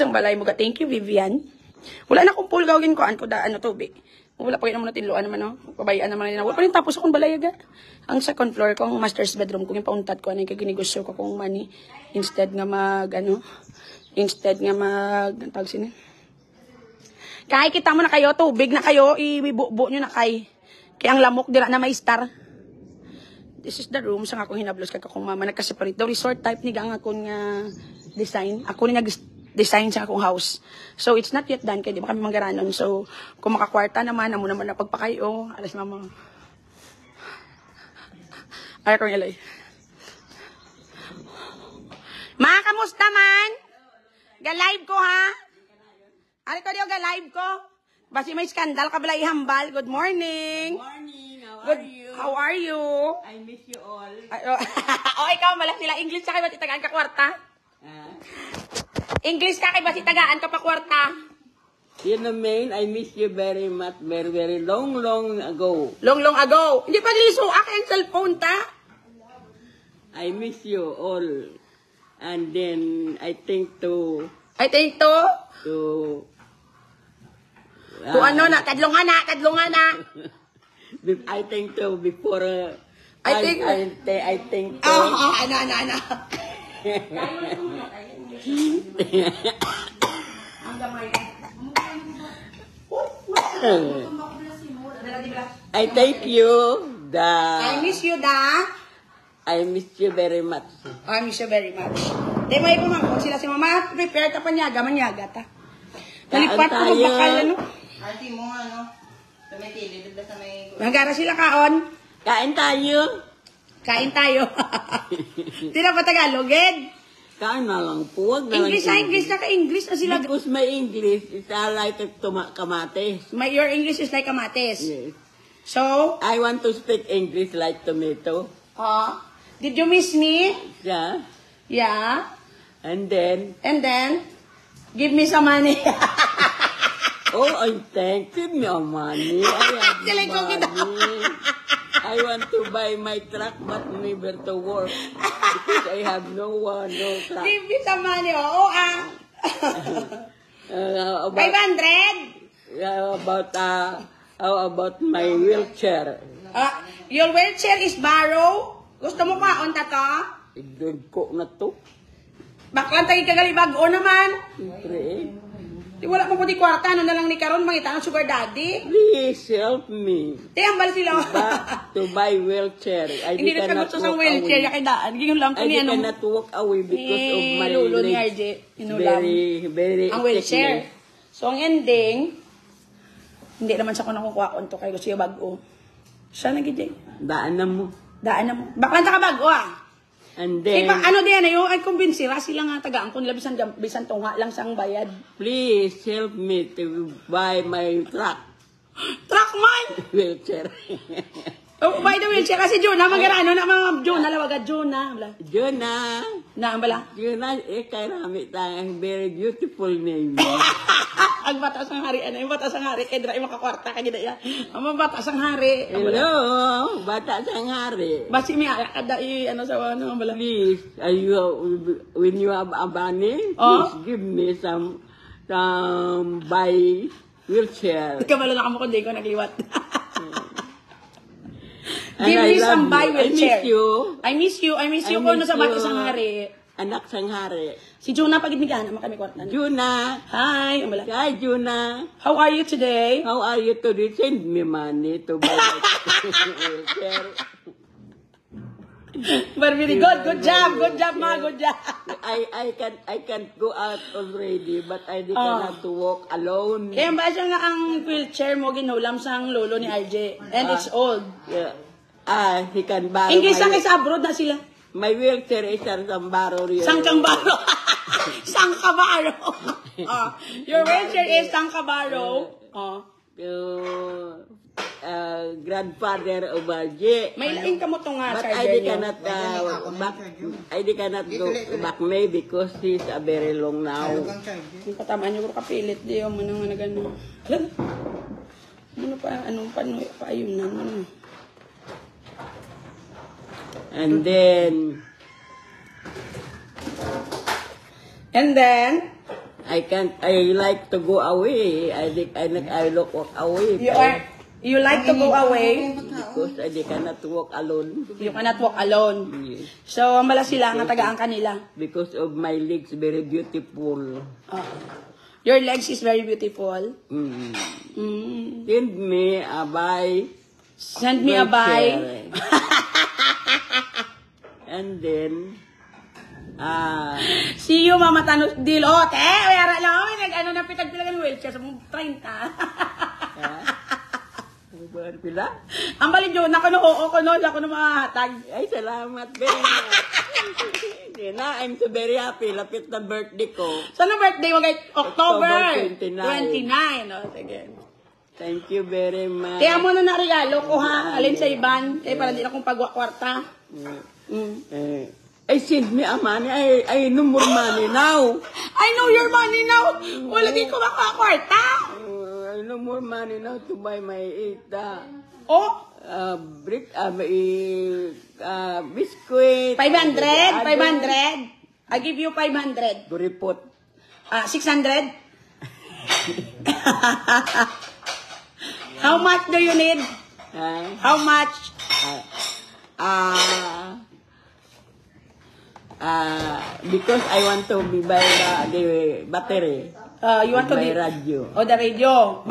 Isang balay mo ka. Thank you, Vivian. Wala na akong pool gawin ko. Ano daan na tubig. Wala pa rin naman natin luan naman, no? Pabayaan naman nila. Wala pa rin tapos akong balayaga. Ang second floor ko, ang master's bedroom ko, yung pauntat ko, ano yung kaginegosyo ko kung money. Instead nga tawag sinin. Kaya kita mo na kayo, tubig na kayo, ibubo nyo na kay. Kaya ang lamok, dira na may star. This is the room, sa akong hinablos kay kakong mama, nagkaseparate. The resort type ni gang akong design. Ako ni nag-design sa akong house. So, it's not yet done, kaya di ba kami manggaranon. So, kung makakwarta naman, amo naman na pagpakayo, alas mama. Ay, kong ilay. Ma, kamusta man? Ga-live ko, ha? Ano ko diyo, ga-live ko? Basi may skandal, kabalay hambal. Good morning. Good morning. How are you? I miss you all. Ikaw, malas nila. English ka kay ba't itagaan ka kwarta? English ka kay ba't itagaan ka pa kwarta? You know, man, I miss you very much, very, very long ago. Long ago. Hindi pa liso. Akin ang cellphone, ta? I miss you all. And then, I think to... Kung ano na, tadlungan na. I think to before... I think to... Ano. I thank you, I miss you, I miss you very much. I miss you very much. Di may pumangkot sila si mama. Prepare ta manyaga ta. Nalipat ko bakal ano. Ate mo ano. Sa may tili, dito sa may... Magara sila kaon. Kain tayo. Kain tayo. Di na pa Tagalog, Ed? Kain na lang po. English na ka-English na sila. Because my English is like kamates. Your English is like kamates. Yes. So? I want to speak English like tomato. Did you miss me? Yeah. Yeah. And then, give me some money. I thank you, your money. I have money. I want to buy my truck but never to work because I have no truck. Give me some money. Oo, 500? How about my wheelchair? Your wheelchair is borrow? Gusto mo kaon ta to? Idod ko na to. Baklan tayo kagalibag-o naman. Siyempre. Di wala mo puti kwarta. Ano na lang ni Karon? Mangita ng sugar daddy? Please help me. Ambal sila. To buy wheelchair. Hindi na kagot sa wheelchair. Yakidaan. Giging lang ko niya. I cannot walk away because of my lolo ni legs. RJ. Inulam. Very ang wheelchair. So, ang ending, hindi naman siya ko nakukuha ko kay gusto yung bago. Siya nagiging. Daan na mo. Baklan ta ka bago And then, ano din yung ay kumbensira sila nga tagaan ko nila bisan tungha lang sang bayad. Please help me to buy my truck. Truck man! Wheelchair. By the wheelchair kasi Jonah, mag-arano na mga Jonah, lawaga Jonah. Jonah. Na, ambala? Jonah, kay rami tayong very beautiful name. Ang batas ng hari, yung batas ng hari, kaya dra makakwarta ka gina yan. Ang batas ng hari. Hello, bata sa hari. Basi may kada sa ambala. Please, when you have a money, please give me some buy wheelchair. Kabalo na kamo kundi ko nagliwat. Give me some buy wheelchair. I miss you ko sa batas ng hari. Anak sang hari. Si Jonah pagidmigan naman kami kwarta. Jonah. Hi, ambala. Hi, Jonah. How are you today? How are you today? Send me money to buy wheelchair. But really good job, ma, good job. I can't go out already, but I cannot to walk alone. Kaya ba siya nga ang wheelchair mo ginulam sang lolo ni RJ, and it's old. Yeah. He can borrow. English lang sa abroad na sila. My wheelchair is Sangkambaro. Sangkambaro. Sangkabaro. Your wheelchair is Sangkabaro. Grandfather of RJ. May laing ka mo itong But charger niyo. I cannot go back May because he's a very long now. Yung patamaan niyo ko kapilit. Di yung mga nagano. Ano pa, anong paayunan mo. And then, I like to go away. I look walk away. You like to go away. Because I cannot walk alone. You cannot walk alone. Yes. So, mala sila nga tagaan kanila. Because of my legs very beautiful. Your legs is very beautiful. Mm. Mm. Send me a bye. Send me a bye. And then, See you, Mama Tanos Dil. Oh, te, mayara lang. Nag-ano na pitag-pilagan wheelchair sa mong 30. pila? Ang balin yun, ako no, oo, ko no, ako no mahatag. Ay, salamat very much. Hindi na, I'm so very happy. Lapit na birthday ko. Saan ang birthday mo, guys? October 29. 29. Oh, sige. Thank you very much. Kaya mo na regalo ko, ha? Alin sa iban. Kaya para di na akong pagwakwarta. I send me a money. I no more money now. I know your money now. Wala di ko makakwarta. I no more money now to buy my Oh, biscuit. 500? 500? I give you 500. Report. 600? How much do you need? How much? Because I want to buy the battery. You want to buy be... radio. Oh, the radio.